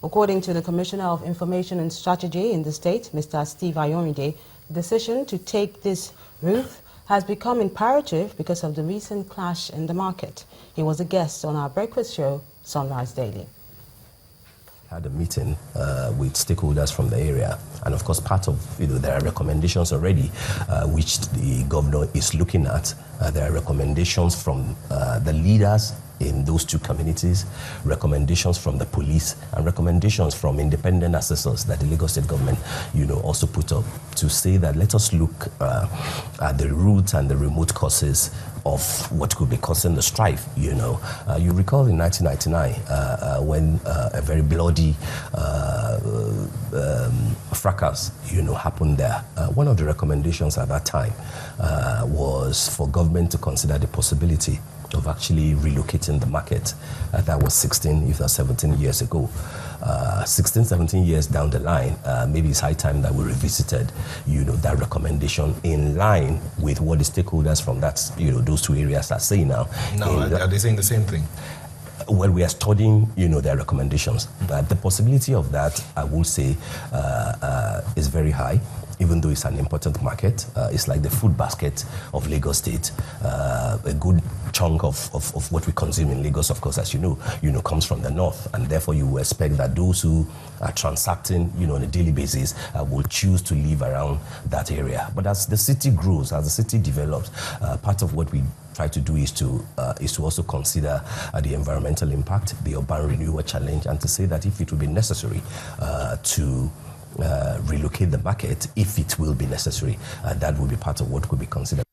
According to the Commissioner of Information and Strategy in the state, Mr. Steve Ayorinde, the decision to take this route has become imperative because of the recent clash in the market. He was a guest on our breakfast show, Sunrise Daily. Had a meeting with stakeholders from the area, and of course part of there are recommendations already which the governor is looking at. There are recommendations from the leaders in those two communities, recommendations from the police, and recommendations from independent assessors that the Lagos State government also put up to say that let us look at the root and the remote causes of what could be causing the strife. You recall in 1999 when a very bloody fracas happened there. One of the recommendations at that time was for government to consider the possibility of actually relocating the market. That was 16, if not 17 years ago. 16, 17 years down the line, maybe it's high time that we revisited, that recommendation in line with what the stakeholders from that, those two areas are saying now. No, are they saying the same thing? Well, we are studying, their recommendations. But the possibility of that, I will say, is very high. Even though it's an important market, it's like the food basket of Lagos State. A good chunk of what we consume in Lagos, of course, as you know, comes from the north, and therefore you expect that those who are transacting, on a daily basis, will choose to live around that area. But as the city grows, as the city develops, part of what we try to do is to also consider the environmental impact, the urban renewal challenge, and to say that if it will be necessary to relocate the market, if it will be necessary, that will be part of what could be considered.